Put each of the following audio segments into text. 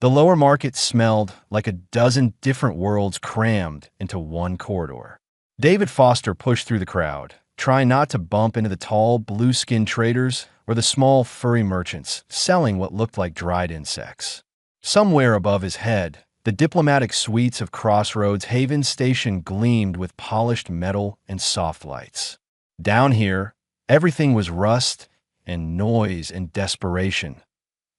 The lower market smelled like a dozen different worlds crammed into one corridor. David Foster pushed through the crowd, trying not to bump into the tall, blue-skinned traders or the small, furry merchants selling what looked like dried insects. Somewhere above his head, the diplomatic suites of Crossroads Haven Station gleamed with polished metal and soft lights. Down here, everything was rust and noise and desperation.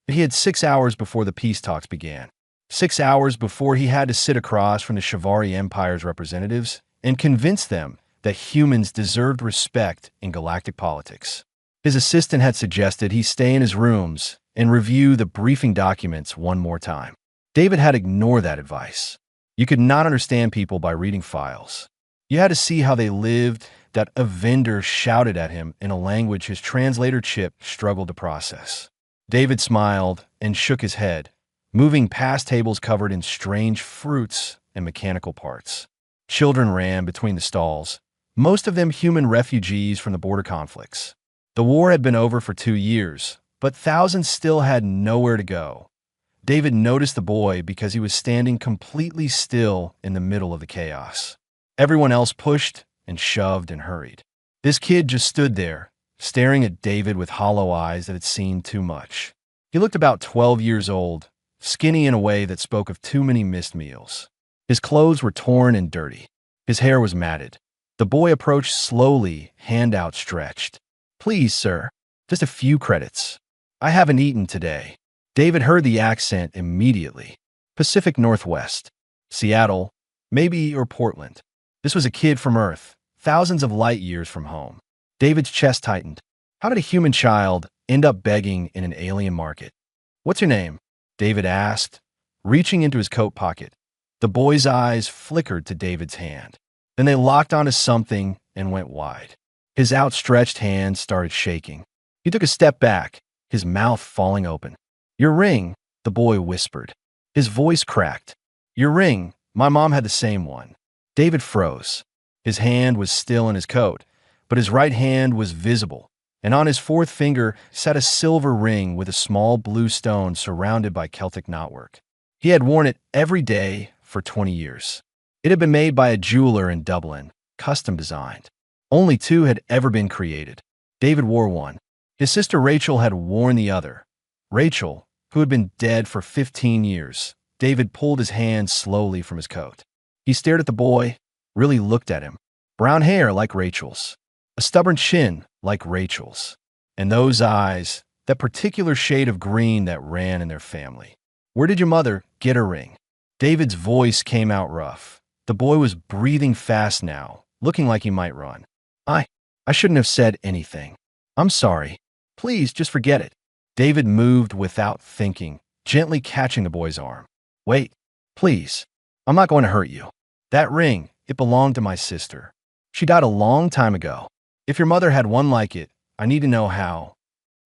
He had 6 hours before the peace talks began. 6 hours before he had to sit across from the Shivari Empire's representatives and convince them that humans deserved respect in galactic politics. His assistant had suggested he stay in his rooms and review the briefing documents one more time. David had ignored that advice. You could not understand people by reading files. You had to see how they lived, that a vendor shouted at him in a language his translator chip struggled to process. David smiled and shook his head, moving past tables covered in strange fruits and mechanical parts. Children ran between the stalls, most of them human refugees from the border conflicts. The war had been over for 2 years, but thousands still had nowhere to go. David noticed the boy because he was standing completely still in the middle of the chaos. Everyone else pushed and shoved and hurried. This kid just stood there, staring at David with hollow eyes that had seen too much. He looked about 12 years old, skinny in a way that spoke of too many missed meals. His clothes were torn and dirty. His hair was matted. The boy approached slowly, hand outstretched. "Please, sir, just a few credits. I haven't eaten today." David heard the accent immediately. Pacific Northwest. Seattle, maybe, or Portland. This was a kid from Earth, thousands of light years from home. David's chest tightened. How did a human child end up begging in an alien market? "What's your name?" David asked, reaching into his coat pocket. The boy's eyes flickered to David's hand. Then they locked onto something and went wide. His outstretched hand started shaking. He took a step back, his mouth falling open. "Your ring," the boy whispered. His voice cracked. "Your ring. My mom had the same one." David froze. His hand was still in his coat, but his right hand was visible, and on his fourth finger sat a silver ring with a small blue stone surrounded by Celtic knotwork. He had worn it every day for 20 years. It had been made by a jeweler in Dublin, custom designed. Only 2 had ever been created. David wore one. His sister Rachel had worn the other. Rachel, who had been dead for 15 years, David pulled his hand slowly from his coat. He stared at the boy, really looked at him. Brown hair like Rachel's. A stubborn chin like Rachel's. And those eyes, that particular shade of green that ran in their family. "Where did your mother get her ring?" David's voice came out rough. The boy was breathing fast now, looking like he might run. I shouldn't have said anything. I'm sorry. Please, just forget it." David moved without thinking, gently catching the boy's arm. "Wait, please. I'm not going to hurt you. That ring, it belonged to my sister. She died a long time ago. If your mother had one like it, I need to know how."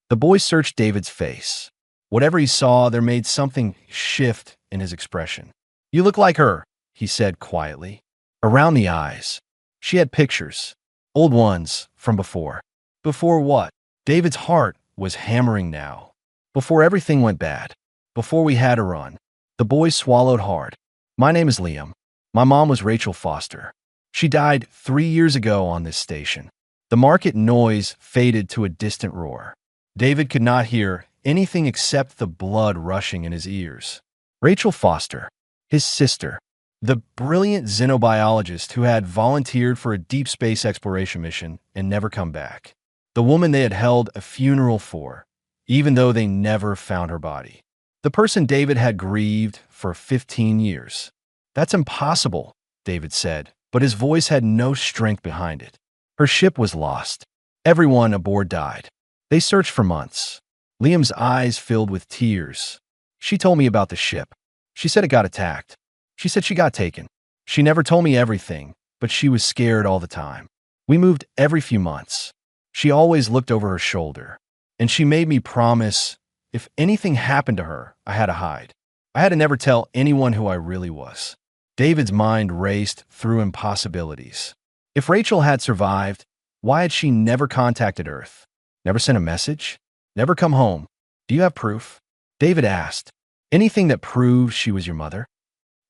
The boy searched David's face. Whatever he saw, there made something shift in his expression. "You look like her," he said quietly. "Around the eyes. She had pictures. Old ones from before." "Before what?" David's heart was hammering now. "Before everything went bad. Before we had to run." The boy swallowed hard. "My name is Liam. My mom was Rachel Foster. She died 3 years ago on this station." The market noise faded to a distant roar. David could not hear anything except the blood rushing in his ears. Rachel Foster, his sister, the brilliant xenobiologist who had volunteered for a deep space exploration mission and never come back. The woman they had held a funeral for, even though they never found her body. The person David had grieved for 15 years. "That's impossible," David said, but his voice had no strength behind it. "Her ship was lost. Everyone aboard died. They searched for months." Liam's eyes filled with tears. "She told me about the ship. She said it got attacked. She said she got taken. She never told me everything, but she was scared all the time. We moved every few months. She always looked over her shoulder. And she made me promise if anything happened to her, I had to hide. I had to never tell anyone who I really was." David's mind raced through impossibilities. If Rachel had survived, why had she never contacted Earth? Never sent a message? Never come home? "Do you have proof?" David asked. Anything that proves she was your mother?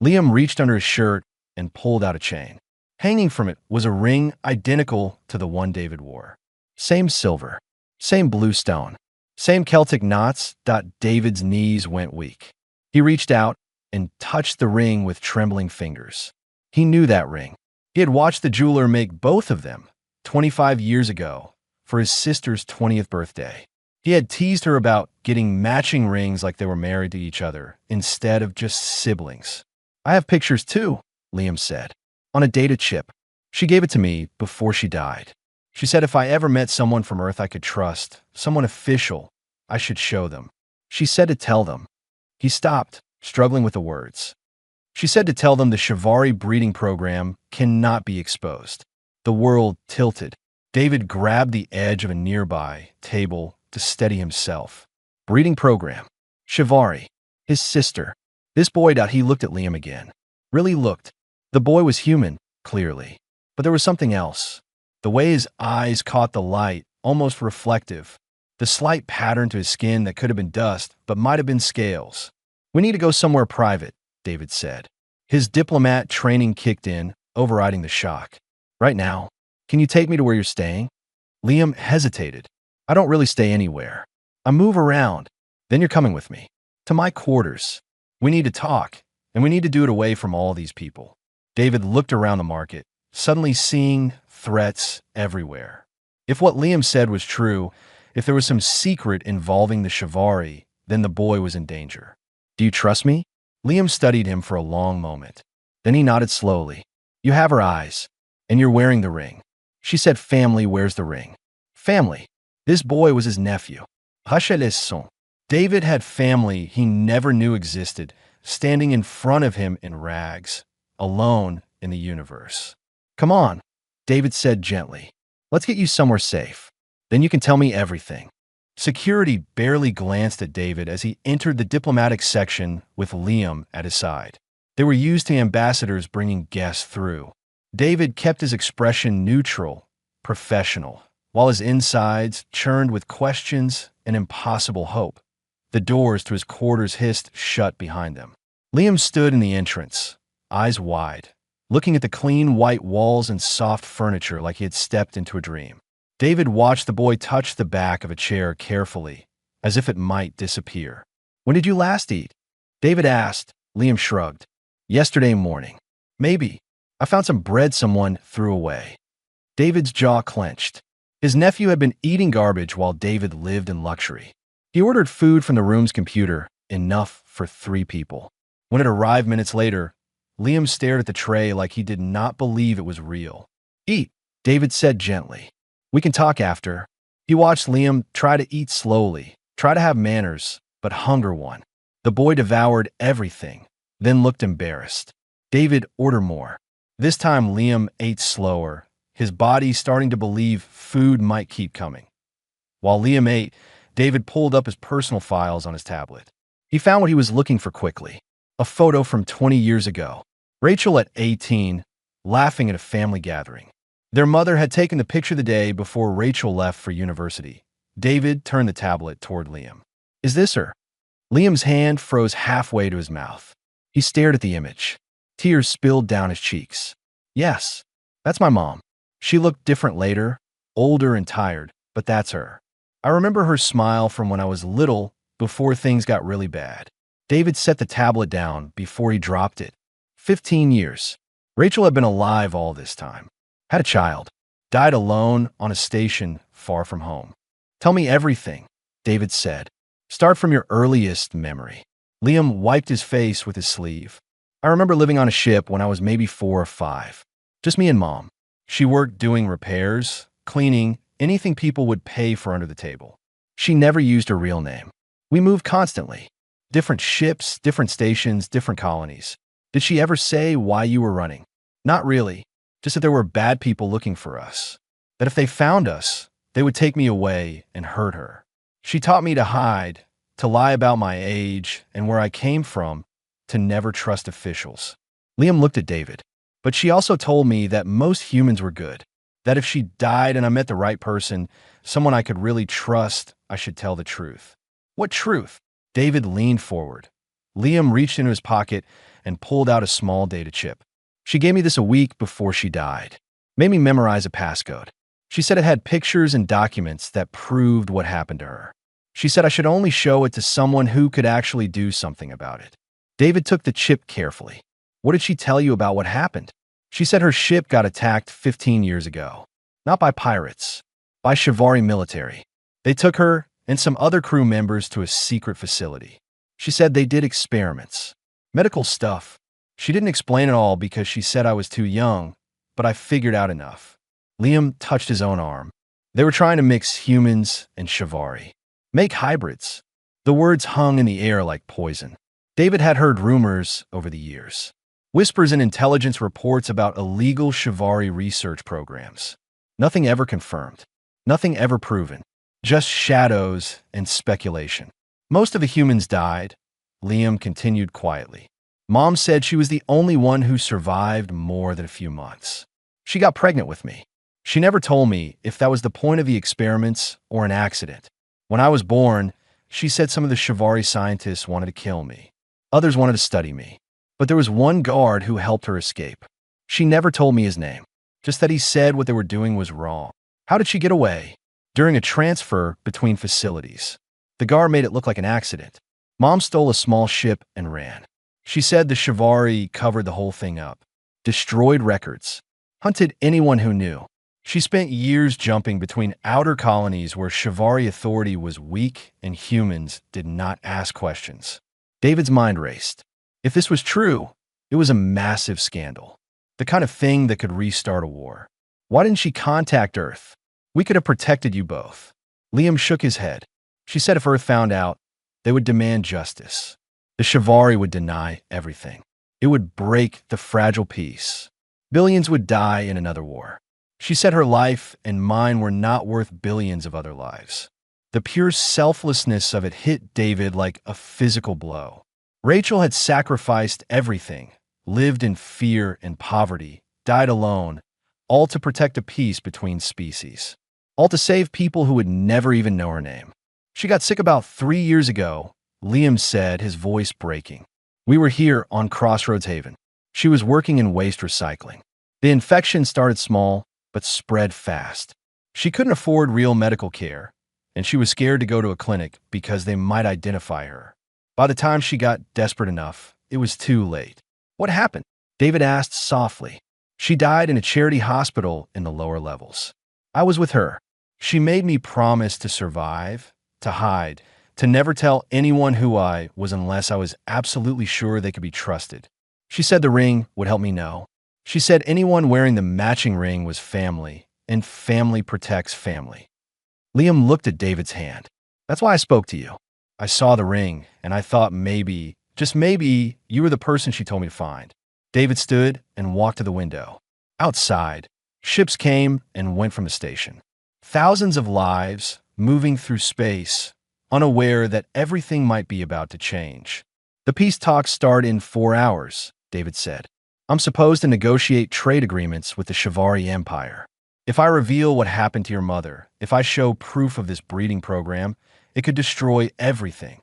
Liam reached under his shirt and pulled out a chain. Hanging from it was a ring identical to the one David wore. Same silver, same blue stone, same Celtic knots. David's knees went weak. He reached out and touched the ring with trembling fingers. He knew that ring. He had watched the jeweler make both of them 25 years ago for his sister's 20th birthday. He had teased her about getting matching rings like they were married to each other instead of just siblings. "I have pictures too," Liam said, "on a data chip. She gave it to me before she died. She said if I ever met someone from Earth I could trust, someone official, I should show them. She said to tell them." He stopped, struggling with the words. "She said to tell them the Shivari breeding program cannot be exposed." The world tilted. David grabbed the edge of a nearby table to steady himself. Breeding program. Shivari. His sister. This boy. He looked at Liam again. Really looked. The boy was human, clearly. But there was something else. The way his eyes caught the light, almost reflective. The slight pattern to his skin that could have been dust, but might have been scales. "We need to go somewhere private," David said. His diplomat training kicked in, overriding the shock. "Right now? Can you take me to where you're staying?" Liam hesitated. "I don't really stay anywhere. I move around. Then you're coming with me. To my quarters. We need to talk, and we need to do it away from all these people." David looked around the market, suddenly seeing threats everywhere. If what Liam said was true, if there was some secret involving the Shivari, then the boy was in danger. "Do you trust me?" Liam studied him for a long moment. Then he nodded slowly. "You have her eyes, and you're wearing the ring." She said family wears the ring. Family. This boy was his nephew. HFY. David had family he never knew existed, standing in front of him in rags, alone in the universe. "Come on," David said gently. "Let's get you somewhere safe. Then you can tell me everything." Security barely glanced at David as he entered the diplomatic section with Liam at his side. They were used to ambassadors bringing guests through. David kept his expression neutral, professional, while his insides churned with questions and impossible hope. The doors to his quarters hissed shut behind them. Liam stood in the entrance, eyes wide, looking at the clean white walls and soft furniture like he had stepped into a dream. David watched the boy touch the back of a chair carefully, as if it might disappear. "When did you last eat?" David asked. Liam shrugged. "Yesterday morning. Maybe. I found some bread someone threw away." David's jaw clenched. His nephew had been eating garbage while David lived in luxury. He ordered food from the room's computer, enough for 3 people. When it arrived minutes later, Liam stared at the tray like he did not believe it was real. "Eat," David said gently. "We can talk after." He watched Liam try to eat slowly, try to have manners, but hunger won. The boy devoured everything, then looked embarrassed. David ordered more. This time Liam ate slower, his body starting to believe food might keep coming. While Liam ate, David pulled up his personal files on his tablet. He found what he was looking for quickly. A photo from 20 years ago. Rachel at 18, laughing at a family gathering. Their mother had taken the picture the day before Rachel left for university. David turned the tablet toward Liam. "Is this her?" Liam's hand froze halfway to his mouth. He stared at the image. Tears spilled down his cheeks. "Yes, that's my mom. She looked different later, older and tired, but that's her. I remember her smile from when I was little, before things got really bad." David set the tablet down before he dropped it. 15 years. Rachel had been alive all this time. Had a child. Died alone on a station far from home. "Tell me everything," David said. "Start from your earliest memory." Liam wiped his face with his sleeve. "I remember living on a ship when I was maybe 4 or 5. Just me and Mom. She worked doing repairs, cleaning, anything people would pay for under the table. She never used her real name. We moved constantly. Different ships, different stations, different colonies. Did she ever say why you were running?" "Not really. Just that there were bad people looking for us. That if they found us, they would take me away and hurt her. She taught me to hide, to lie about my age and where I came from, to never trust officials." Liam looked at David. "But she also told me that most humans were good. That if she died and I met the right person, someone I could really trust, I should tell the truth." "What truth?" David leaned forward. Liam reached into his pocket and pulled out a small data chip. She gave me this a week before she died. Made me memorize a passcode. She said it had pictures and documents that proved what happened to her. She said I should only show it to someone who could actually do something about it. David took the chip carefully. What did she tell you about what happened? She said her ship got attacked 15 years ago. Not by pirates, by Shivari military. They took her and some other crew members to a secret facility. She said they did experiments. Medical stuff. She didn't explain it all because she said I was too young, but I figured out enough. Liam touched his own arm. They were trying to mix humans and Shivari. Make hybrids. The words hung in the air like poison. David had heard rumors over the years. Whispers and intelligence reports about illegal Shivari research programs. Nothing ever confirmed. Nothing ever proven. Just shadows and speculation. Most of the humans died, Liam continued quietly. Mom said she was the only one who survived more than a few months. She got pregnant with me. She never told me if that was the point of the experiments or an accident. When I was born, she said some of the Shivari scientists wanted to kill me. Others wanted to study me. But there was one guard who helped her escape. She never told me his name, just that he said what they were doing was wrong. How did she get away? During a transfer between facilities. The guard made it look like an accident. Mom stole a small ship and ran. She said the Shivari covered the whole thing up, destroyed records, hunted anyone who knew. She spent years jumping between outer colonies where Shivari authority was weak and humans did not ask questions. David's mind raced. If this was true, it was a massive scandal. The kind of thing that could restart a war. Why didn't she contact Earth? We could have protected you both. Liam shook his head. She said if Earth found out, they would demand justice. The Shivari would deny everything. It would break the fragile peace. Billions would die in another war. She said her life and mine were not worth billions of other lives. The pure selflessness of it hit David like a physical blow. Rachel had sacrificed everything, lived in fear and poverty, died alone, all to protect a peace between species. All to save people who would never even know her name. She got sick about 3 years ago, Liam said, his voice breaking. We were here on Crossroads Haven. She was working in waste recycling. The infection started small, but spread fast. She couldn't afford real medical care, and she was scared to go to a clinic because they might identify her. By the time she got desperate enough, it was too late. What happened? David asked softly. She died in a charity hospital in the lower levels. I was with her. She made me promise to survive, to hide, to never tell anyone who I was unless I was absolutely sure they could be trusted. She said the ring would help me know. She said anyone wearing the matching ring was family, and family protects family. Liam looked at David's hand. That's why I spoke to you. I saw the ring, and I thought maybe, just maybe, you were the person she told me to find. David stood and walked to the window. Outside, ships came and went from the station. Thousands of lives moving through space, unaware that everything might be about to change. The peace talks start in 4 hours, David said. I'm supposed to negotiate trade agreements with the Shivari Empire. If I reveal what happened to your mother, if I show proof of this breeding program, it could destroy everything.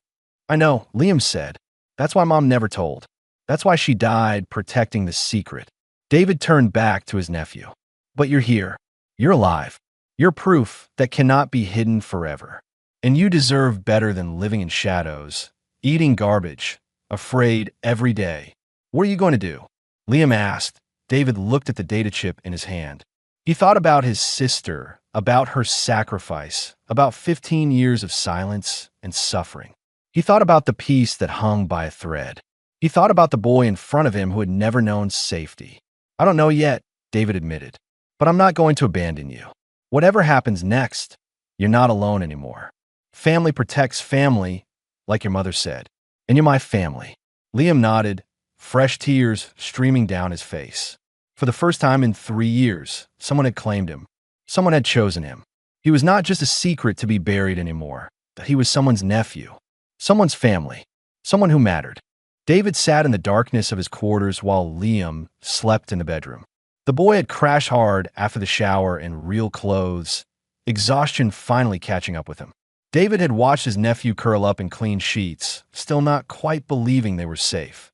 I know, Liam said. That's why Mom never told. That's why she died protecting the secret. David turned back to his nephew. But you're here. You're alive. You're proof that cannot be hidden forever. And you deserve better than living in shadows, eating garbage, afraid every day. What are you going to do? Liam asked. David looked at the data chip in his hand. He thought about his sister, about her sacrifice, about 15 years of silence and suffering. He thought about the peace that hung by a thread. He thought about the boy in front of him who had never known safety. I don't know yet, David admitted, but I'm not going to abandon you. Whatever happens next, you're not alone anymore. Family protects family, like your mother said, and you're my family. Liam nodded, fresh tears streaming down his face. For the first time in 3 years, someone had claimed him. Someone had chosen him. He was not just a secret to be buried anymore. He was someone's nephew, someone's family, someone who mattered. David sat in the darkness of his quarters while Liam slept in the bedroom. The boy had crashed hard after the shower in real clothes, exhaustion finally catching up with him. David had watched his nephew curl up in clean sheets, still not quite believing they were safe.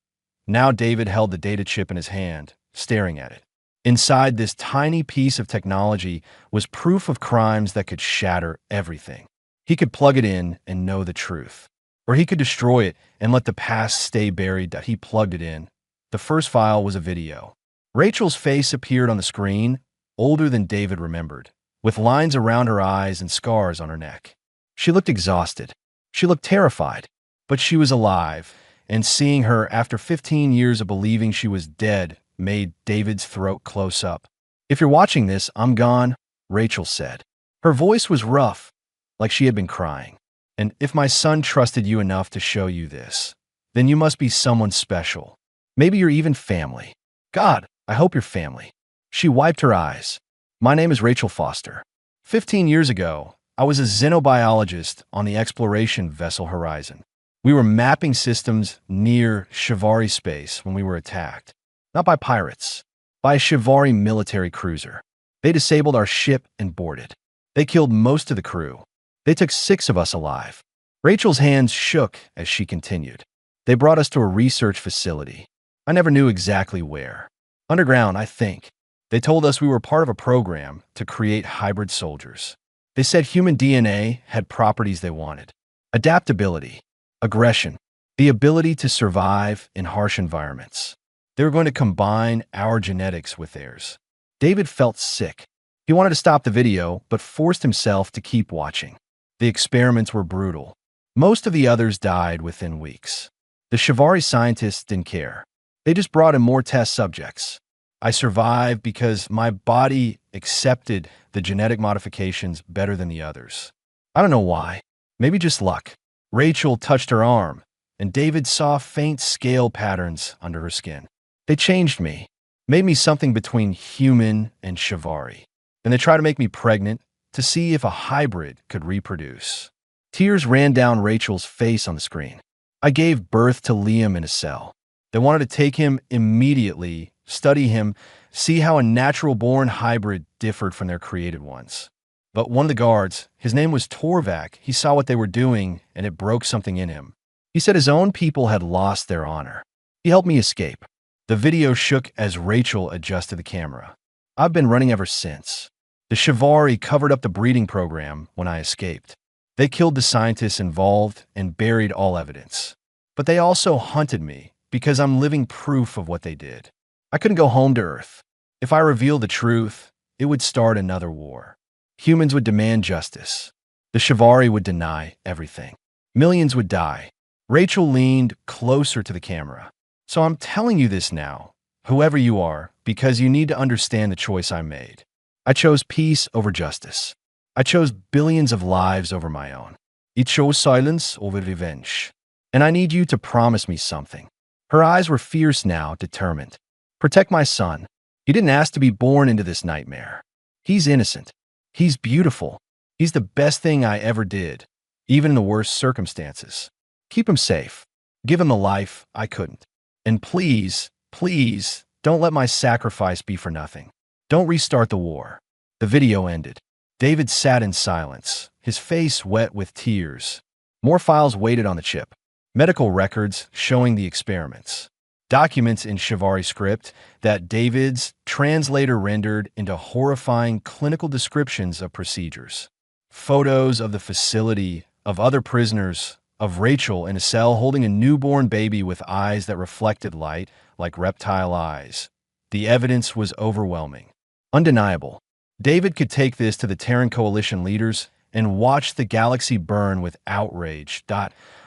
Now David held the data chip in his hand, staring at it. Inside this tiny piece of technology was proof of crimes that could shatter everything. He could plug it in and know the truth. Or he could destroy it and let the past stay buried that he plugged it in. The first file was a video. Rachel's face appeared on the screen, older than David remembered, with lines around her eyes and scars on her neck. She looked exhausted. She looked terrified. But she was alive, and seeing her after 15 years of believing she was dead made David's throat close up. "If you're watching this, I'm gone," Rachel said. Her voice was rough, like she had been crying. "And if my son trusted you enough to show you this, then you must be someone special. Maybe you're even family. God, I hope you're family." She wiped her eyes. "My name is Rachel Foster. 15 years ago, I was a xenobiologist on the exploration vessel Horizon. We were mapping systems near Shivari space when we were attacked. Not by pirates, by a Shivari military cruiser. They disabled our ship and boarded. They killed most of the crew. They took 6 of us alive." Rachel's hands shook as she continued. "They brought us to a research facility. I never knew exactly where. Underground, I think. They told us we were part of a program to create hybrid soldiers. They said human DNA had properties they wanted. Adaptability, aggression, the ability to survive in harsh environments. They were going to combine our genetics with theirs." David felt sick. He wanted to stop the video, but forced himself to keep watching. The experiments were brutal. Most of the others died within weeks. The Shivari scientists didn't care. They just brought in more test subjects. I survived because my body accepted the genetic modifications better than the others. I don't know why. Maybe just luck. Rachel touched her arm, and David saw faint scale patterns under her skin. They changed me, made me something between human and Shivari. And they tried to make me pregnant to see if a hybrid could reproduce. Tears ran down Rachel's face on the screen. "I gave birth to Liam in a cell. They wanted to take him immediately, study him, see how a natural-born hybrid differed from their created ones. But one of the guards, his name was Torvak, he saw what they were doing, and it broke something in him. He said his own people had lost their honor. He helped me escape." The video shook as Rachel adjusted the camera. "I've been running ever since. The Shivari covered up the breeding program when I escaped. They killed the scientists involved and buried all evidence. But they also hunted me because I'm living proof of what they did. I couldn't go home to Earth. If I revealed the truth, it would start another war. Humans would demand justice. The Shivari would deny everything. Millions would die." Rachel leaned closer to the camera. "So I'm telling you this now, whoever you are, because you need to understand the choice I made. I chose peace over justice. I chose billions of lives over my own. I chose silence over revenge. And I need you to promise me something." Her eyes were fierce now, determined. "Protect my son. He didn't ask to be born into this nightmare. He's innocent. He's beautiful. He's the best thing I ever did, even in the worst circumstances. Keep him safe. Give him a life I couldn't. And please, please, don't let my sacrifice be for nothing. Don't restart the war." The video ended. David sat in silence, his face wet with tears. More files waited on the chip. Medical records showing the experiments. Documents in Shivari script that David's translator rendered into horrifying clinical descriptions of procedures. Photos of the facility, of other prisoners, of Rachel in a cell holding a newborn baby with eyes that reflected light like reptile eyes. The evidence was overwhelming. Undeniable. David could take this to the Terran Coalition leaders and watch the galaxy burn with outrage.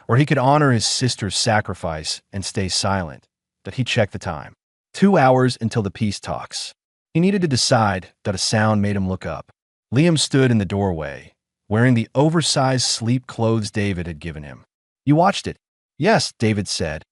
Or he could honor his sister's sacrifice and stay silent. That he checked the time. 2 hours until the peace talks. He needed to decide that a sound made him look up. Liam stood in the doorway, wearing the oversized sleep clothes David had given him. "You watched it?" "Yes," David said.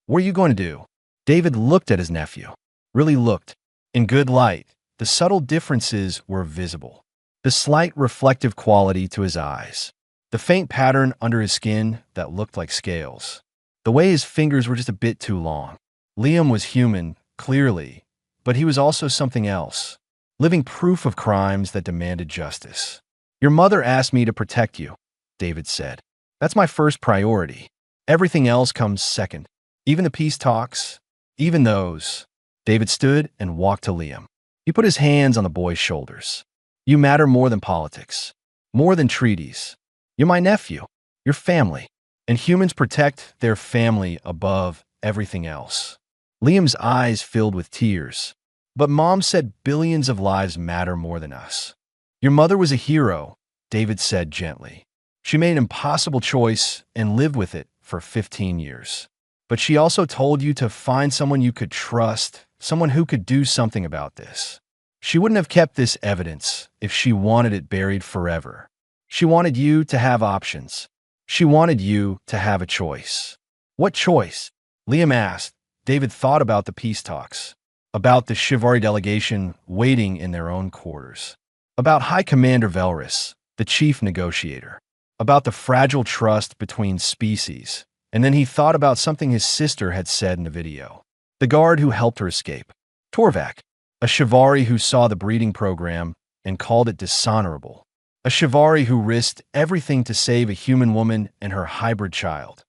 "What are you going to do?" David looked at his nephew. Really looked. In good light, the subtle differences were visible. The slight reflective quality to his eyes. The faint pattern under his skin that looked like scales. The way his fingers were just a bit too long. Liam was human, clearly, but he was also something else. Living proof of crimes that demanded justice. "Your mother asked me to protect you. David said. That's my first priority. Everything else comes second. Even the peace talks, even those. David stood and walked to Liam. He put his hands on the boy's shoulders. You matter more than politics, more than treaties. You're my nephew, your family, and humans protect their family above everything else. Liam's eyes filled with tears. But Mom said billions of lives matter more than us. Your mother was a hero, David said gently. She made an impossible choice and lived with it for 15 years. But she also told you to find someone you could trust, someone who could do something about this. She wouldn't have kept this evidence if she wanted it buried forever. She wanted you to have options. She wanted you to have a choice. What choice? Liam asked. David thought about the peace talks, about the Chivalry delegation waiting in their own quarters, about High Commander Velrus, the chief negotiator, about the fragile trust between species, and then he thought about something his sister had said in the video. The guard who helped her escape, Torvak, a Chivalry who saw the breeding program and called it dishonorable, a Chivalry who risked everything to save a human woman and her hybrid child.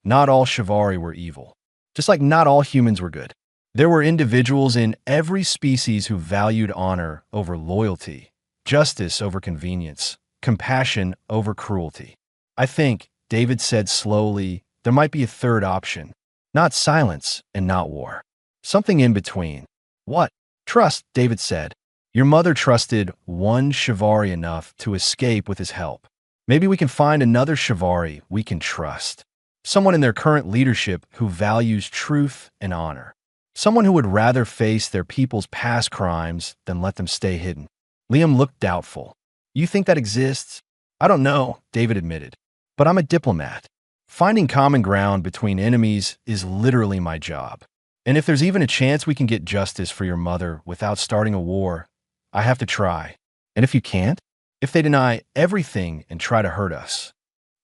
Not all Chivalry were evil, just like not all humans were good. There were individuals in every species who valued honor over loyalty, justice over convenience, compassion over cruelty. I think, David said slowly, there might be a third option. Not silence and not war. Something in between. What? Trust, David said. Your mother trusted one Chivalry enough to escape with his help. Maybe we can find another Chivalry we can trust. Someone in their current leadership who values truth and honor. Someone who would rather face their people's past crimes than let them stay hidden. Liam looked doubtful. You think that exists? I don't know, David admitted. But I'm a diplomat. Finding common ground between enemies is literally my job. And if there's even a chance we can get justice for your mother without starting a war, I have to try. And if you can't? If they deny everything and try to hurt us?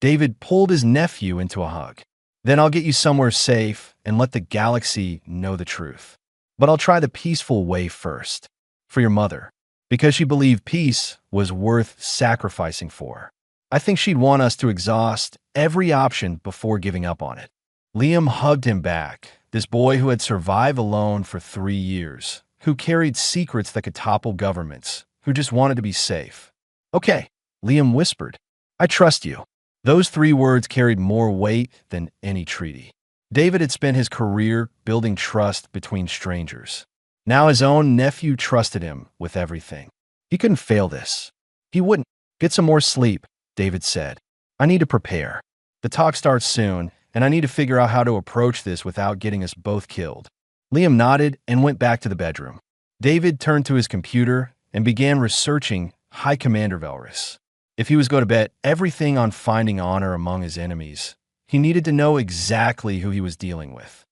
David pulled his nephew into a hug. Then I'll get you somewhere safe and let the galaxy know the truth. But I'll try the peaceful way first. For your mother. Because she believed peace was worth sacrificing for. I think she'd want us to exhaust every option before giving up on it. Liam hugged him back, this boy who had survived alone for 3 years, who carried secrets that could topple governments, who just wanted to be safe. Okay, Liam whispered. I trust you. Those 3 words carried more weight than any treaty. David had spent his career building trust between strangers. Now his own nephew trusted him with everything. He couldn't fail this. He wouldn't. Get some more sleep, David said. I need to prepare. The talk starts soon, and I need to figure out how to approach this without getting us both killed. Liam nodded and went back to the bedroom. David turned to his computer and began researching High Commander Velrus. If he was going to bet everything on finding honor among his enemies, he needed to know exactly who he was dealing with.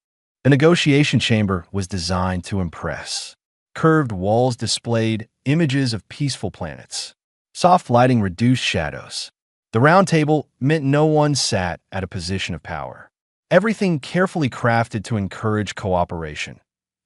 The negotiation chamber was designed to impress. Curved walls displayed images of peaceful planets. Soft lighting reduced shadows. The round table meant no one sat at a position of power. Everything carefully crafted to encourage cooperation.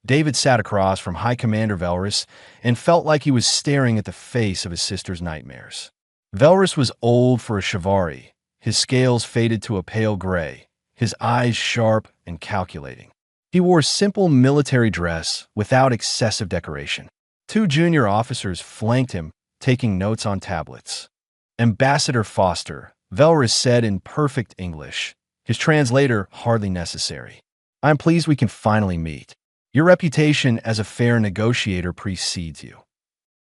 David sat across from High Commander Velrus and felt like he was staring at the face of his sister's nightmares. Velrus was old for a Chivalry, his scales faded to a pale gray, his eyes sharp and calculating. He wore simple military dress without excessive decoration. 2 junior officers flanked him, taking notes on tablets. Ambassador Foster, Velrus said in perfect English, his translator hardly necessary. I am pleased we can finally meet. Your reputation as a fair negotiator precedes you.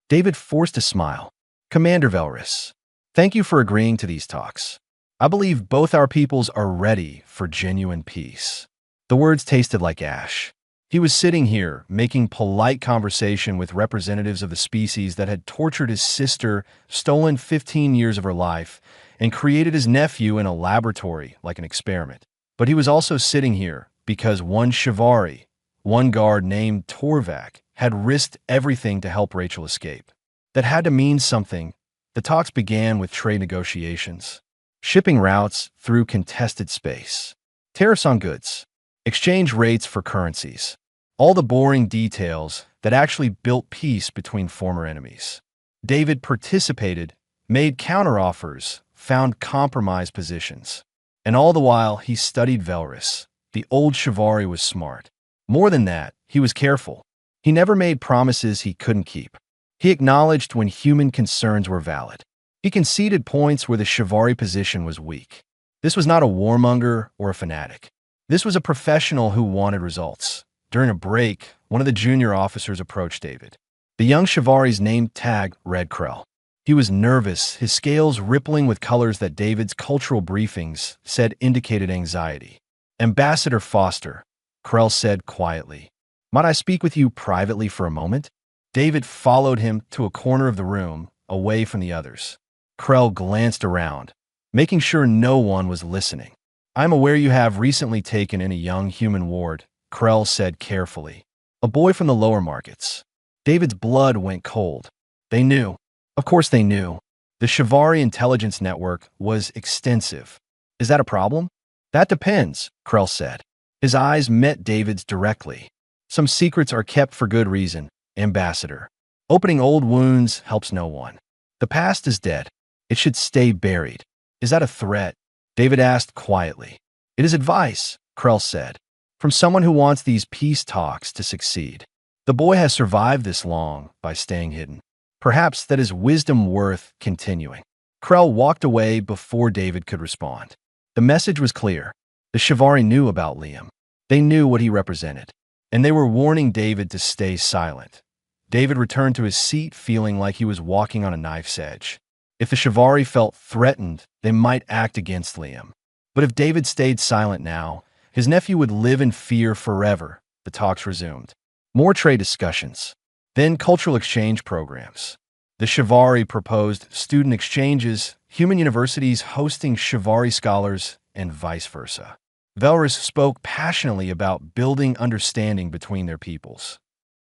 David forced a smile. Commander Velrus, thank you for agreeing to these talks. I believe both our peoples are ready for genuine peace. The words tasted like ash. He was sitting here, making polite conversation with representatives of the species that had tortured his sister, stolen 15 years of her life, and created his nephew in a laboratory like an experiment. But he was also sitting here because one Chivalry, one guard named Torvak, had risked everything to help Rachel escape. That had to mean something. The talks began with trade negotiations, shipping routes through contested space, tariffs on goods, exchange rates for currencies, all the boring details that actually built peace between former enemies. David participated, made counteroffers, found compromised positions. And all the while, he studied Velrus. The old Shivari was smart. More than that, he was careful. He never made promises he couldn't keep. He acknowledged when human concerns were valid. He conceded points where the Shivari position was weak. This was not a warmonger or a fanatic. This was a professional who wanted results. During a break, one of the junior officers approached David. The young Shivari's name tag read Krell. He was nervous, his scales rippling with colors that David's cultural briefings said indicated anxiety. "Ambassador Foster," Krell said quietly. "Might I speak with you privately for a moment?" David followed him to a corner of the room, away from the others. Krell glanced around, making sure no one was listening. "I'm aware you have recently taken in a young human ward," Krell said carefully. "A boy from the lower markets." David's blood went cold. They knew. Of course they knew. The Shivari intelligence network was extensive. "Is that a problem?" "That depends," Krell said. His eyes met David's directly. "Some secrets are kept for good reason, Ambassador. Opening old wounds helps no one. The past is dead. It should stay buried." "Is that a threat?" David asked quietly. "It is advice," Krell said, "from someone who wants these peace talks to succeed. The boy has survived this long by staying hidden. Perhaps that is wisdom worth continuing." Krell walked away before David could respond. The message was clear. The Shivari knew about Liam. They knew what he represented, and they were warning David to stay silent. David returned to his seat feeling like he was walking on a knife's edge. If the Shivari felt threatened, they might act against Liam. But if David stayed silent now, his nephew would live in fear forever. The talks resumed. More trade discussions. Then cultural exchange programs. The Shivari proposed student exchanges, human universities hosting Shivari scholars, and vice versa. Velrus spoke passionately about building understanding between their peoples.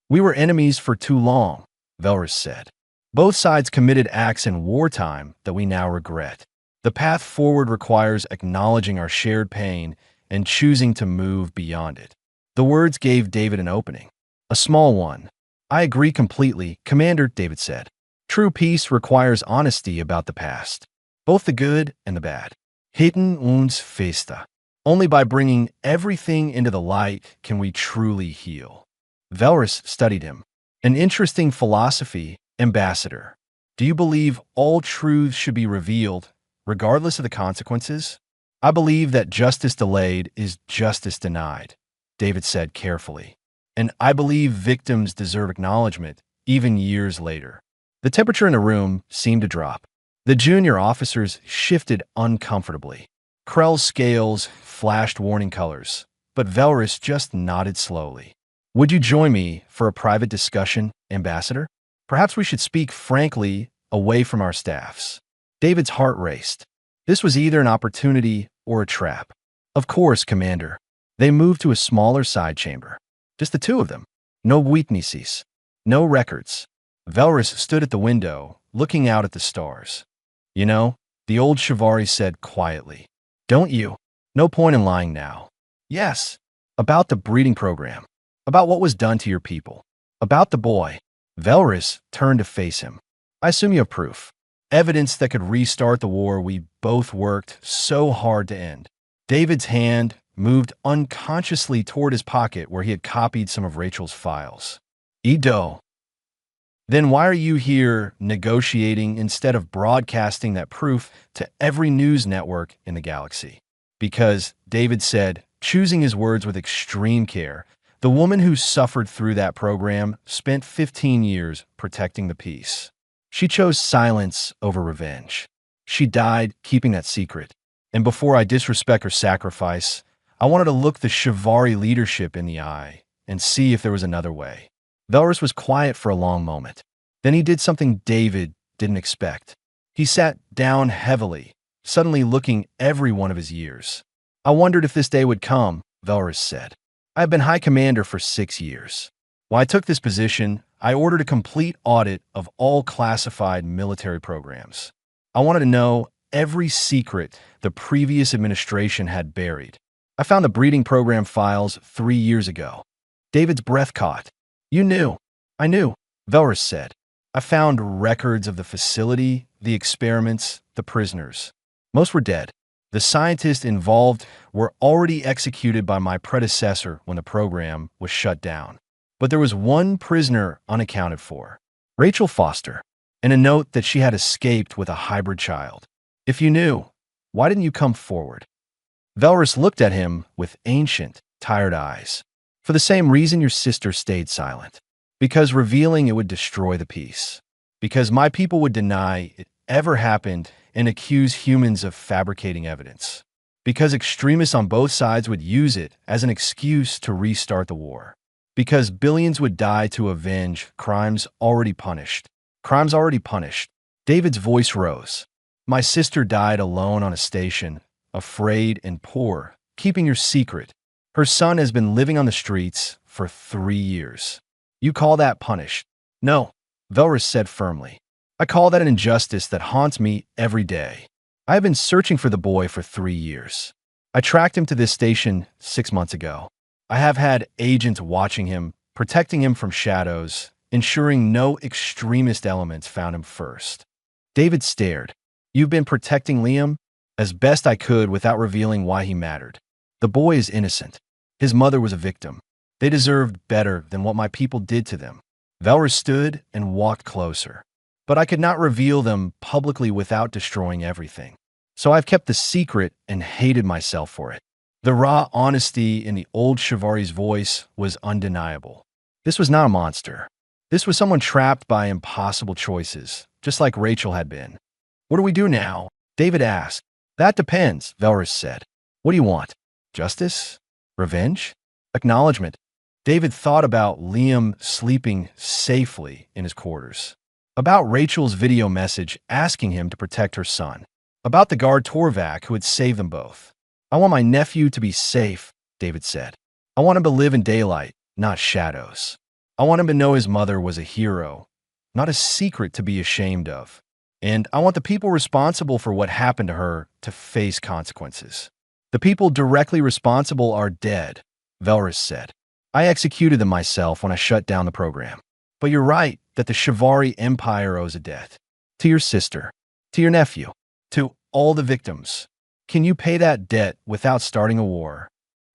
"We were enemies for too long," Velrus said. "Both sides committed acts in wartime that we now regret. The path forward requires acknowledging our shared pain and choosing to move beyond it." The words gave David an opening. A small one. "I agree completely, Commander," David said. "True peace requires honesty about the past, both the good and the bad. Hidden uns festa. Only by bringing everything into the light can we truly heal." Velrus studied him. "An interesting philosophy, Ambassador. Do you believe all truths should be revealed, regardless of the consequences?" "I believe that justice delayed is justice denied," David said carefully. "And I believe victims deserve acknowledgement, even years later." The temperature in the room seemed to drop. The junior officers shifted uncomfortably. Krell's scales flashed warning colors, but Velrus just nodded slowly. "Would you join me for a private discussion, Ambassador? Perhaps we should speak frankly away from our staffs." David's heart raced. This was either an opportunity or a trap. "Of course, Commander." They moved to a smaller side chamber. Just the two of them. No witnesses. No records. Velrus stood at the window, looking out at the stars. "You know," the old Shivari said quietly. "Don't you? No point in lying now." "Yes." "About the breeding program. About what was done to your people. About the boy." Velrus turned to face him. "I assume you have proof. Evidence that could restart the war we both worked so hard to end." David's hand moved unconsciously toward his pocket where he had copied some of Rachel's files. "Edo. Then why are you here negotiating instead of broadcasting that proof to every news network in the galaxy?" "Because," David said, choosing his words with extreme care, "the woman who suffered through that program spent 15 years protecting the peace. She chose silence over revenge. She died keeping that secret. And before I disrespect her sacrifice, I wanted to look the Shivari leadership in the eye and see if there was another way." Velrus was quiet for a long moment. Then he did something David didn't expect. He sat down heavily, suddenly looking every one of his years. "I wondered if this day would come," Velrus said. "I have been High Commander for 6 years. When I took this position, I ordered a complete audit of all classified military programs. I wanted to know every secret the previous administration had buried. I found the breeding program files 3 years ago." David's breath caught. "You knew." "I knew," Velrus said. "I found records of the facility, the experiments, the prisoners. Most were dead. The scientists involved were already executed by my predecessor when the program was shut down. But there was one prisoner unaccounted for, Rachel Foster, and a note that she had escaped with a hybrid child. If you knew, why didn't you come forward? Velrus looked at him with ancient, tired eyes. For the same reason your sister stayed silent. Because revealing it would destroy the peace. Because my people would deny it ever happened and accuse humans of fabricating evidence. Because extremists on both sides would use it as an excuse to restart the war. Because billions would die to avenge crimes already punished. Crimes already punished. David's voice rose. My sister died alone on a station, afraid and poor, keeping your secret. Her son has been living on the streets for 3 years. You call that punished? No, Velrus said firmly. I call that an injustice that haunts me every day. I have been searching for the boy for 3 years. I tracked him to this station 6 months ago. I have had agents watching him, protecting him from shadows, ensuring no extremist elements found him first. David stared. You've been protecting Liam? As best I could without revealing why he mattered. The boy is innocent. His mother was a victim. They deserved better than what my people did to them. Velrus stood and walked closer. But I could not reveal them publicly without destroying everything. So I've kept the secret and hated myself for it. The raw honesty in the old Shivari's voice was undeniable. This was not a monster. This was someone trapped by impossible choices, just like Rachel had been. What do we do now? David asked. That depends, Velrus said. What do you want? Justice? Revenge? Acknowledgement? David thought about Liam sleeping safely in his quarters. About Rachel's video message asking him to protect her son. About the guard Torvak who had saved them both. I want my nephew to be safe, David said. I want him to live in daylight, not shadows. I want him to know his mother was a hero, not a secret to be ashamed of. And I want the people responsible for what happened to her to face consequences. The people directly responsible are dead, Velrus said. I executed them myself when I shut down the program. But you're right that the Shivari Empire owes a debt. To your sister, to your nephew, to all the victims. Can you pay that debt without starting a war?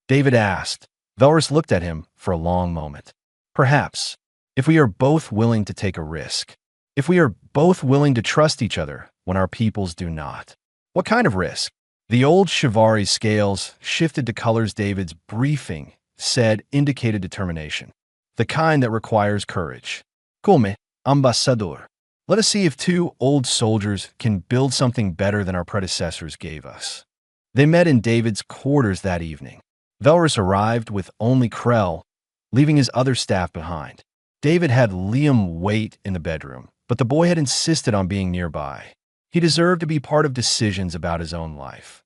David asked. Velrus looked at him for a long moment. Perhaps, if we are both willing to take a risk. If we are both willing to trust each other when our peoples do not. What kind of risk? The old Shivari scales shifted to colors David's briefing said indicated determination. The kind that requires courage. Come, ambassador. Let us see if 2 old soldiers can build something better than our predecessors gave us. They met in David's quarters that evening. Velrus arrived with only Krell, leaving his other staff behind. David had Liam wait in the bedroom, but the boy had insisted on being nearby. He deserved to be part of decisions about his own life.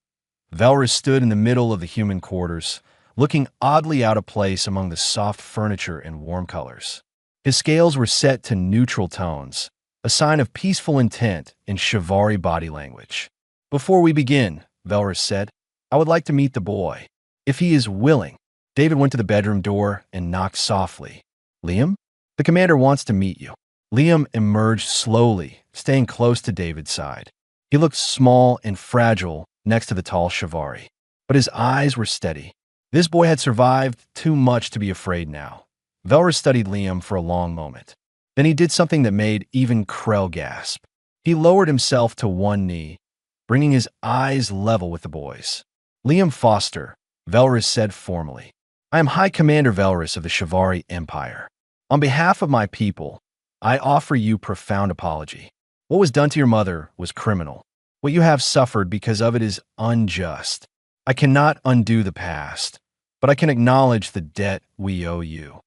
Velrus stood in the middle of the human quarters, looking oddly out of place among the soft furniture and warm colors. His scales were set to neutral tones, a sign of peaceful intent in Shivari body language. Before we begin, Velrus said, I would like to meet the boy. If he is willing. David went to the bedroom door and knocked softly. Liam? The commander wants to meet you. Liam emerged slowly, staying close to David's side. He looked small and fragile next to the tall Shivari, but his eyes were steady. This boy had survived too much to be afraid now. Velrus studied Liam for a long moment. Then he did something that made even Krell gasp. He lowered himself to one knee, bringing his eyes level with the boy's. Liam Foster, Velrus said formally. I am High Commander Velrus of the Shivari Empire. On behalf of my people, I offer you profound apology. What was done to your mother was criminal. What you have suffered because of it is unjust. I cannot undo the past, but I can acknowledge the debt we owe you.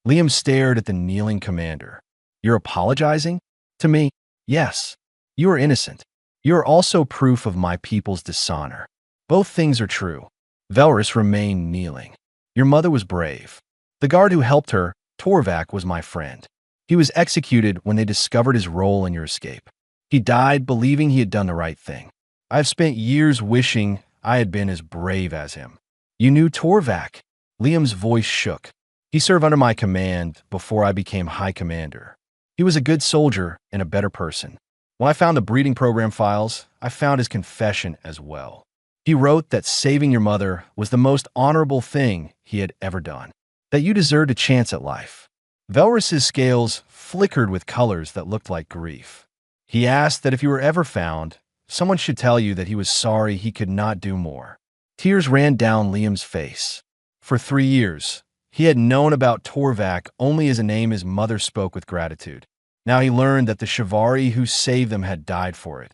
Liam stared at the kneeling commander. You're apologizing? To me? Yes. You are innocent. You are also proof of my people's dishonor. Both things are true. Velrus remained kneeling. Your mother was brave. The guard who helped her, Torvak, was my friend. He was executed when they discovered his role in your escape. He died believing he had done the right thing. I have spent years wishing I had been as brave as him. You knew Torvak? Liam's voice shook. He served under my command before I became High Commander. He was a good soldier and a better person. When I found the breeding program files, I found his confession as well. He wrote that saving your mother was the most honorable thing he had ever done, that you deserved a chance at life. Velrus's scales flickered with colors that looked like grief. He asked that if you were ever found, someone should tell you that he was sorry he could not do more. Tears ran down Liam's face. For 3 years, he had known about Torvak only as a name his mother spoke with gratitude. Now he learned that the Shivari who saved them had died for it,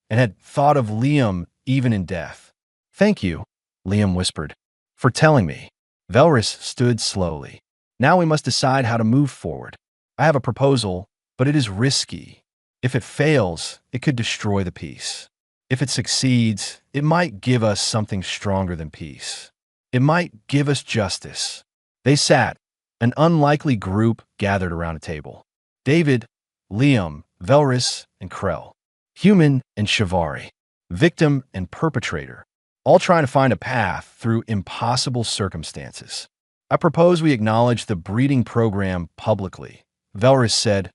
and had thought of Liam even in death. "Thank you," Liam whispered, "for telling me." Velrus stood slowly. "Now we must decide how to move forward. I have a proposal, but it is risky. If it fails, it could destroy the peace. If it succeeds, it might give us something stronger than peace. It might give us justice." They sat, an unlikely group gathered around a table. David, Liam, Velrus, and Krell. Human and Shivari. Victim and perpetrator. All trying to find a path through impossible circumstances. "I propose we acknowledge the breeding program publicly," Velrus said.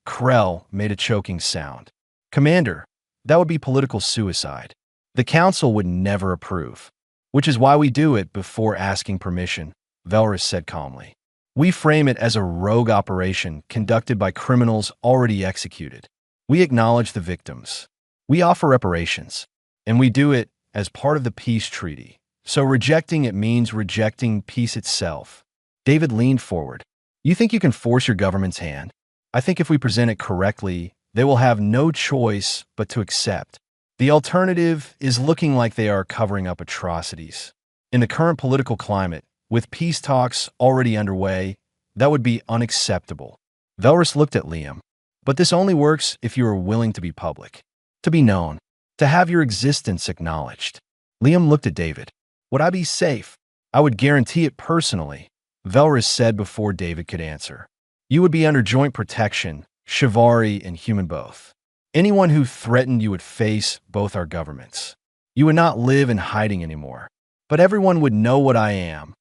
Krell made a choking sound. "Commander, that would be political suicide. The council would never approve. Which is why we do it before asking permission," Velrus said calmly. "We frame it as a rogue operation conducted by criminals already executed. We acknowledge the victims. We offer reparations. And we do it as part of the peace treaty. So rejecting it means rejecting peace itself." David leaned forward. "You think you can force your government's hand? I think if we present it correctly, they will have no choice but to accept. The alternative is looking like they are covering up atrocities. In the current political climate, with peace talks already underway, that would be unacceptable." Velrus looked at Liam. "But this only works if you are willing to be public, to be known, to have your existence acknowledged." Liam looked at David. "Would I be safe?" "I would guarantee it personally," Velrus said before David could answer. "You would be under joint protection, Shivari and human both. Anyone who threatened you would face both our governments. You would not live in hiding anymore. But everyone would know what I am,"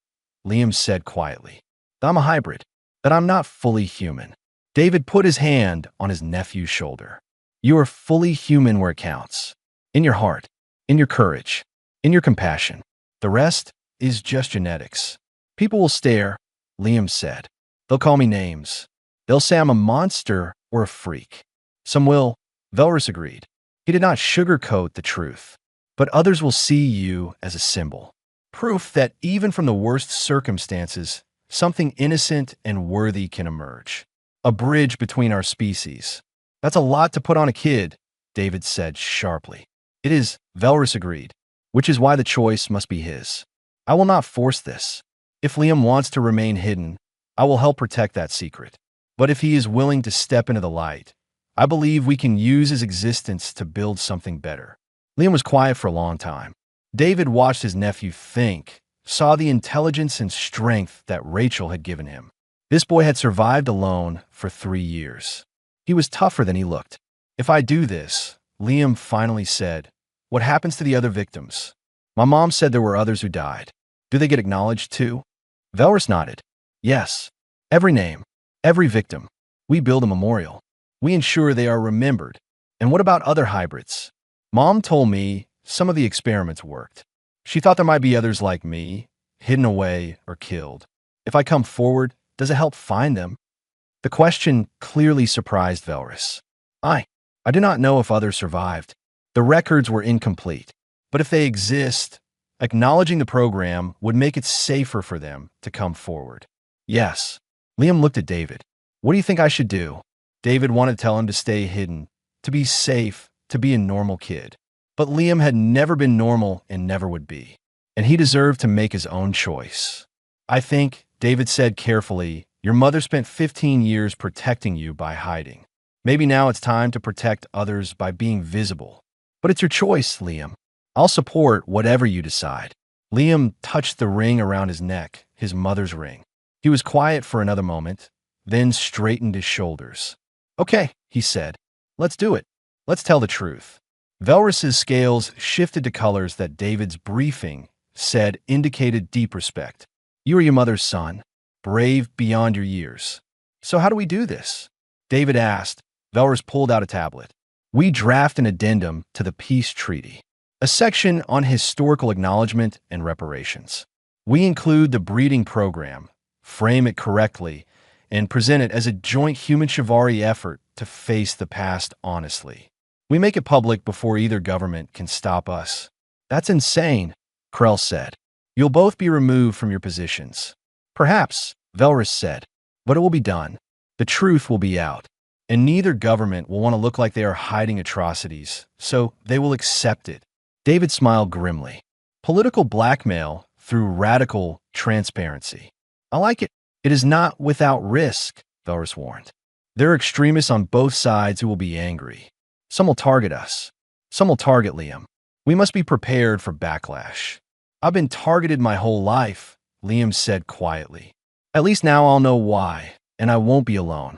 Liam said quietly. "That I'm a hybrid, that I'm not fully human." David put his hand on his nephew's shoulder. "You are fully human where it counts. In your heart, in your courage, in your compassion. The rest is just genetics." "People will stare," Liam said. "They'll call me names. They'll say I'm a monster or a freak. Some will," Velrus agreed. He did not sugarcoat the truth. "But others will see you as a symbol. Proof that even from the worst circumstances, something innocent and worthy can emerge. A bridge between our species." "That's a lot to put on a kid," David said sharply. "It is," Velrus agreed, "which is why the choice must be his. I will not force this. If Liam wants to remain hidden, I will help protect that secret. But if he is willing to step into the light, I believe we can use his existence to build something better." Liam was quiet for a long time. David watched his nephew think, saw the intelligence and strength that Rachel had given him. This boy had survived alone for 3 years. He was tougher than he looked. "If I do this," Liam finally said, "what happens to the other victims? My mom said there were others who died. Do they get acknowledged too?" Velrus nodded. "Yes. Every name, every victim. We build a memorial. We ensure they are remembered. And what about other hybrids? Mom told me some of the experiments worked. She thought there might be others like me, hidden away or killed. If I come forward, does it help find them?" The question clearly surprised Velrus. I do not know if others survived. The records were incomplete. But if they exist, acknowledging the program would make it safer for them to come forward. "Yes." Liam looked at David. "What do you think I should do?" David wanted to tell him to stay hidden, to be safe, to be a normal kid. But Liam had never been normal and never would be. And he deserved to make his own choice. "I think," David said carefully, "your mother spent 15 years protecting you by hiding. Maybe now it's time to protect others by being visible. But it's your choice, Liam. I'll support whatever you decide." Liam touched the ring around his neck, his mother's ring. He was quiet for another moment, then straightened his shoulders. "Okay," he said. "Let's do it. Let's tell the truth." Velrus's scales shifted to colors that David's briefing said indicated deep respect. "You are your mother's son, brave beyond your years. So how do we do this?" David asked. Velrus pulled out a tablet. We draft an addendum to the peace treaty, a section on historical acknowledgement and reparations. We include the breeding program, frame it correctly, and present it as a joint human-chivalry effort to face the past honestly. We make it public before either government can stop us. That's insane, Krell said. You'll both be removed from your positions. Perhaps, Velrus said, but it will be done. The truth will be out. And neither government will want to look like they are hiding atrocities, so they will accept it. David smiled grimly. Political blackmail through radical transparency. I like it. It is not without risk, Velrus warned. There are extremists on both sides who will be angry. Some will target us. Some will target Liam. We must be prepared for backlash. I've been targeted my whole life, Liam said quietly. At least now I'll know why, and I won't be alone.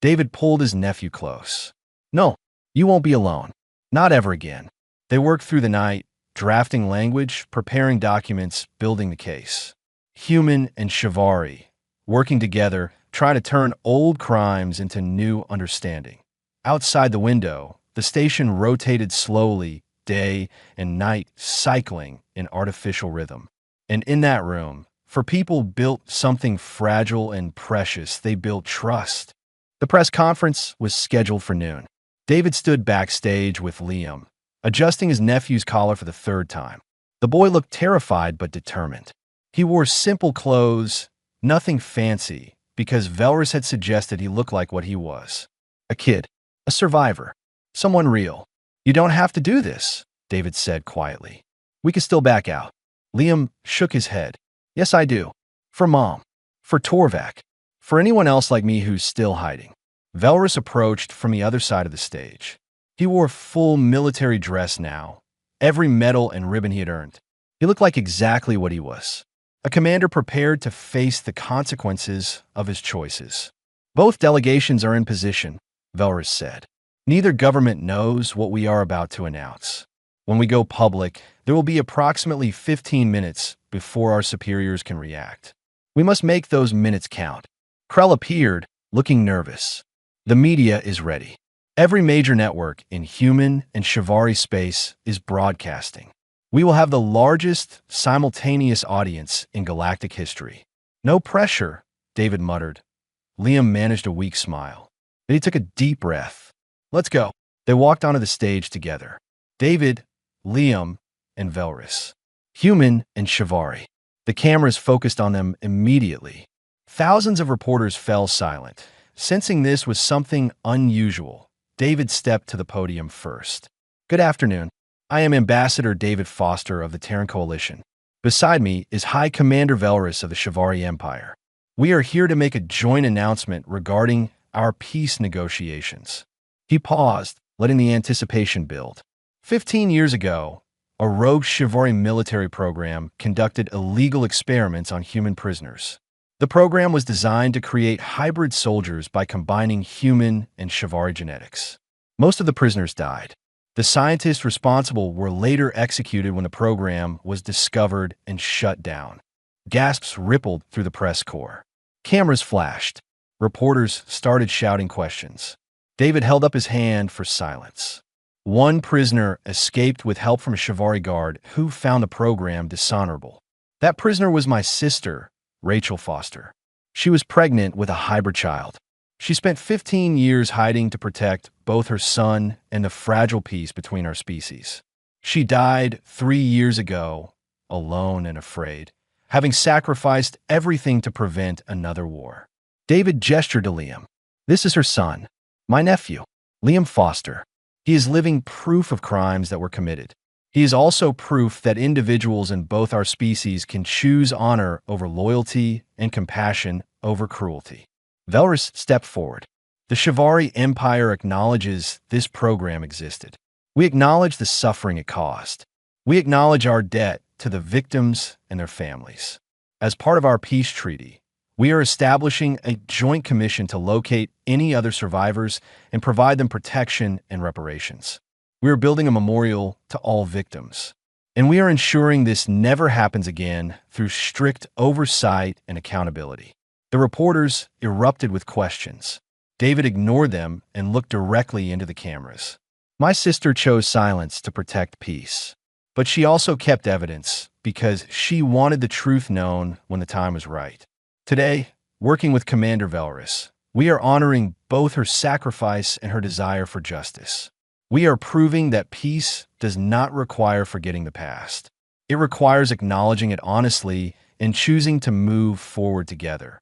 David pulled his nephew close. No, you won't be alone. Not ever again. They worked through the night, drafting language, preparing documents, building the case. Human and chivalry, working together, trying to turn old crimes into new understanding. Outside the window, the station rotated slowly, day and night, cycling in artificial rhythm. And in that room, for people built something fragile and precious, they built trust. The press conference was scheduled for noon. David stood backstage with Liam, adjusting his nephew's collar for the third time. The boy looked terrified but determined. He wore simple clothes, nothing fancy, because Velrus had suggested he look like what he was. A kid, a survivor, someone real. You don't have to do this, David said quietly. We can still back out. Liam shook his head. Yes, I do. For Mom. For Torvak. For anyone else like me who's still hiding. Velrus approached from the other side of the stage. He wore full military dress now, every medal and ribbon he had earned. He looked like exactly what he was. A commander prepared to face the consequences of his choices. Both delegations are in position, Velrus said. Neither government knows what we are about to announce. When we go public, there will be approximately 15 minutes before our superiors can react. We must make those minutes count. Krell appeared, looking nervous. The media is ready. Every major network in human and chivalry space is broadcasting. We will have the largest simultaneous audience in galactic history. No pressure, David muttered. Liam managed a weak smile. Then he took a deep breath. Let's go. They walked onto the stage together. David, Liam, and Velrus. Human and chivalry. The cameras focused on them immediately. Thousands of reporters fell silent. Sensing this was something unusual, David stepped to the podium first. Good afternoon. I am Ambassador David Foster of the Terran Coalition. Beside me is High Commander Velrus of the Chivalry Empire. We are here to make a joint announcement regarding our peace negotiations. He paused, letting the anticipation build. 15 years ago, a rogue chivalry military program conducted illegal experiments on human prisoners. The program was designed to create hybrid soldiers by combining human and chivalry genetics. Most of the prisoners died. The scientists responsible were later executed when the program was discovered and shut down. Gasps rippled through the press corps. Cameras flashed. Reporters started shouting questions. David held up his hand for silence. One prisoner escaped with help from a chivalry guard who found the program dishonorable. That prisoner was my sister, Rachel Foster. She was pregnant with a hybrid child. She spent 15 years hiding to protect both her son and the fragile peace between our species. She died 3 years ago, alone and afraid, having sacrificed everything to prevent another war. David gestured to Liam. This is her son, my nephew, Liam Foster. He is living proof of crimes that were committed. He is also proof that individuals in both our species can choose honor over loyalty and compassion over cruelty. Velrus stepped forward. The Chivalry Empire acknowledges this program existed. We acknowledge the suffering it caused. We acknowledge our debt to the victims and their families. As part of our peace treaty, we are establishing a joint commission to locate any other survivors and provide them protection and reparations. We are building a memorial to all victims. And we are ensuring this never happens again through strict oversight and accountability. The reporters erupted with questions. David ignored them and looked directly into the cameras. My sister chose silence to protect peace. But she also kept evidence because she wanted the truth known when the time was right. Today, working with Commander Velrus, we are honoring both her sacrifice and her desire for justice. We are proving that peace does not require forgetting the past. It requires acknowledging it honestly and choosing to move forward together.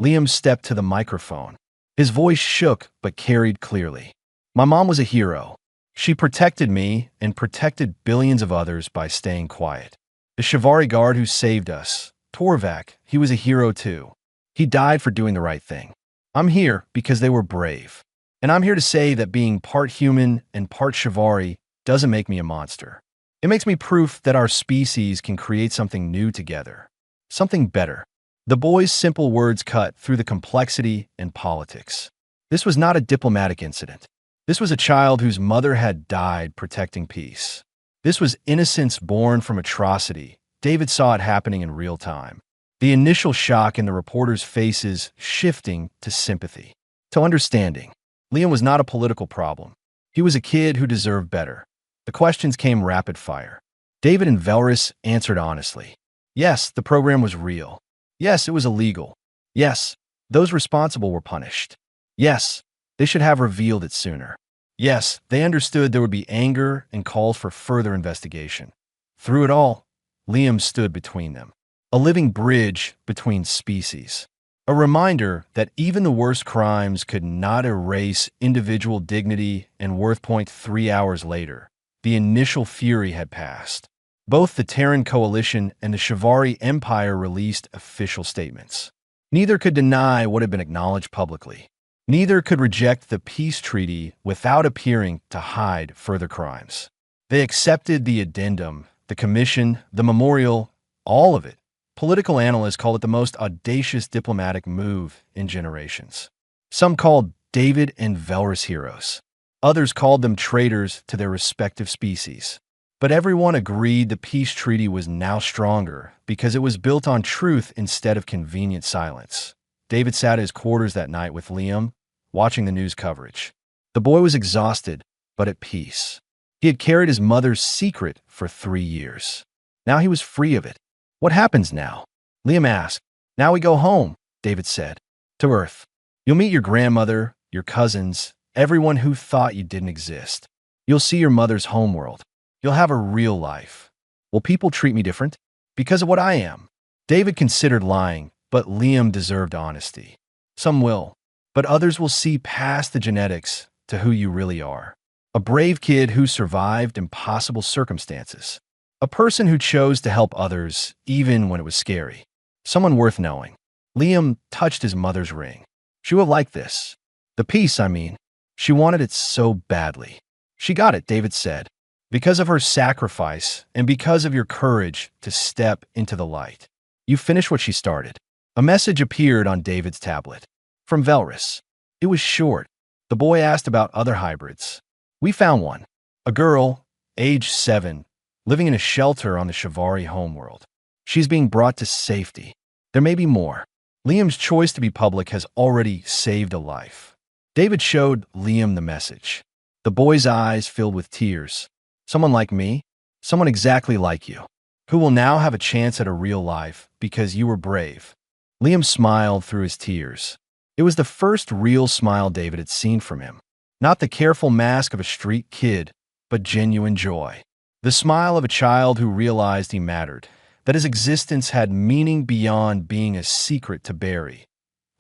Liam stepped to the microphone. His voice shook but carried clearly. My mom was a hero. She protected me and protected billions of others by staying quiet. The Shivari guard who saved us, Torvak, he was a hero too. He died for doing the right thing. I'm here because they were brave. And I'm here to say that being part human and part Shivari doesn't make me a monster. It makes me proof that our species can create something new together. Something better. The boy's simple words cut through the complexity and politics. This was not a diplomatic incident. This was a child whose mother had died protecting peace. This was innocence born from atrocity. David saw it happening in real time. The initial shock in the reporters' faces shifting to sympathy, to understanding. Liam was not a political problem. He was a kid who deserved better. The questions came rapid fire. David and Velrus answered honestly. Yes, the program was real. Yes, it was illegal. Yes, those responsible were punished. Yes, they should have revealed it sooner. Yes, they understood there would be anger and calls for further investigation. Through it all, Liam stood between them, a living bridge between species. A reminder that even the worst crimes could not erase individual dignity and worth. 3 hours later, the initial fury had passed. Both the Terran Coalition and the Shivari Empire released official statements. Neither could deny what had been acknowledged publicly. Neither could reject the peace treaty without appearing to hide further crimes. They accepted the addendum, the commission, the memorial, all of it. Political analysts call it the most audacious diplomatic move in generations. Some called David and Velrus heroes. Others called them traitors to their respective species. But everyone agreed the peace treaty was now stronger because it was built on truth instead of convenient silence. David sat at his quarters that night with Liam, watching the news coverage. The boy was exhausted, but at peace. He had carried his mother's secret for 3 years. Now he was free of it. What happens now? Liam asked. Now we go home, David said. To Earth. You'll meet your grandmother, your cousins, everyone who thought you didn't exist. You'll see your mother's homeworld. You'll have a real life. Will people treat me different? Because of what I am. David considered lying, but Liam deserved honesty. Some will, but others will see past the genetics to who you really are. A brave kid who survived impossible circumstances. A person who chose to help others even when it was scary. Someone worth knowing. Liam touched his mother's ring. She would like this. The peace, I mean. She wanted it so badly. She got it, David said. Because of her sacrifice and because of your courage to step into the light. You finished what she started. A message appeared on David's tablet. From Velrus. It was short. The boy asked about other hybrids. We found one. A girl, age 7, living in a shelter on the Shivari homeworld. She's being brought to safety. There may be more. Liam's choice to be public has already saved a life. David showed Liam the message. The boy's eyes filled with tears. Someone like me, someone exactly like you, who will now have a chance at a real life because you were brave. Liam smiled through his tears. It was the first real smile David had seen from him. Not the careful mask of a street kid, but genuine joy. The smile of a child who realized he mattered, that his existence had meaning beyond being a secret to bury.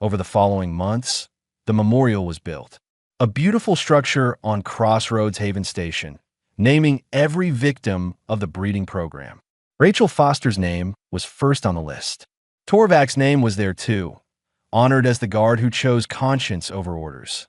Over the following months, the memorial was built. A beautiful structure on Crossroads Haven Station, naming every victim of the breeding program. Rachel Foster's name was first on the list. Torvak's name was there too, honored as the guard who chose conscience over orders.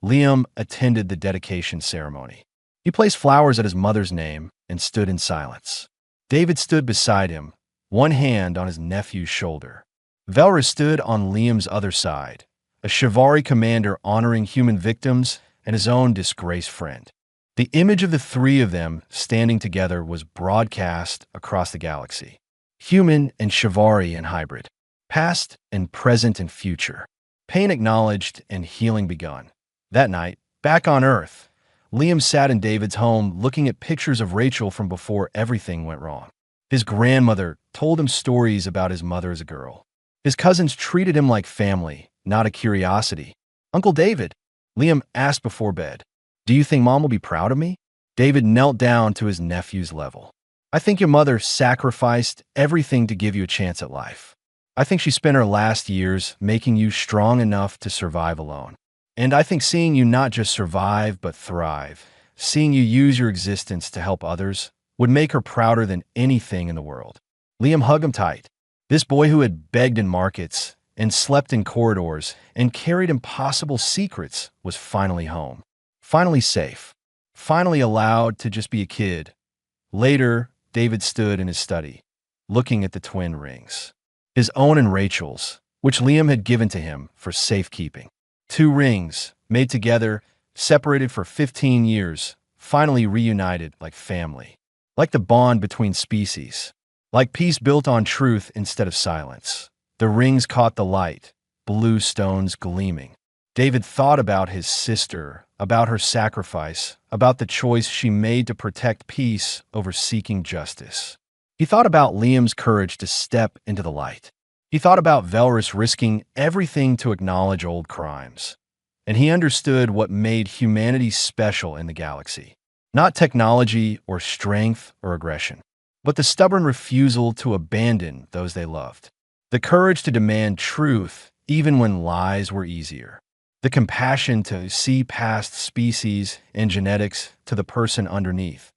Liam attended the dedication ceremony. He placed flowers at his mother's name and stood in silence. David stood beside him, one hand on his nephew's shoulder. Velrus stood on Liam's other side, a Shivari commander honoring human victims and his own disgraced friend. The image of the three of them standing together was broadcast across the galaxy. Human and Shivari and hybrid. Past and present and future. Pain acknowledged and healing begun. That night, back on Earth, Liam sat in David's home looking at pictures of Rachel from before everything went wrong. His grandmother told him stories about his mother as a girl. His cousins treated him like family, not a curiosity. "Uncle David," Liam asked before bed, "do you think Mom will be proud of me?" David knelt down to his nephew's level. "I think your mother sacrificed everything to give you a chance at life. I think she spent her last years making you strong enough to survive alone. And I think seeing you not just survive, but thrive, seeing you use your existence to help others, would make her prouder than anything in the world." Liam hugged him tight. This boy who had begged in markets and slept in corridors and carried impossible secrets was finally home. Finally safe. Finally allowed to just be a kid. Later, David stood in his study, looking at the twin rings. His own and Rachel's, which Liam had given to him for safekeeping. 2 rings, made together, separated for 15 years, finally reunited like family. Like the bond between species. Like peace built on truth instead of silence. The rings caught the light, blue stones gleaming. David thought about his sister, about her sacrifice, about the choice she made to protect peace over seeking justice. He thought about Liam's courage to step into the light. He thought about Velrus risking everything to acknowledge old crimes. And he understood what made humanity special in the galaxy. Not technology or strength or aggression, but the stubborn refusal to abandon those they loved. The courage to demand truth even when lies were easier. The compassion to see past species and genetics to the person underneath.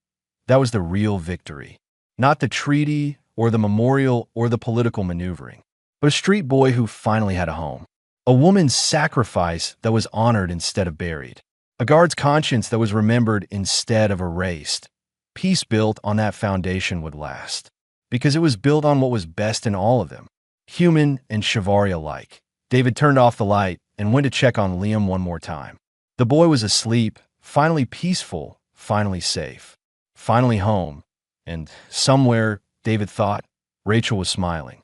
That was the real victory. Not the treaty or the memorial or the political maneuvering, but a street boy who finally had a home. A woman's sacrifice that was honored instead of buried. A guard's conscience that was remembered instead of erased. Peace built on that foundation would last, because it was built on what was best in all of them, human and chivalry alike. David turned off the light and went to check on Liam one more time. The boy was asleep, finally peaceful, finally safe, finally home, and somewhere, David thought, Rachel was smiling.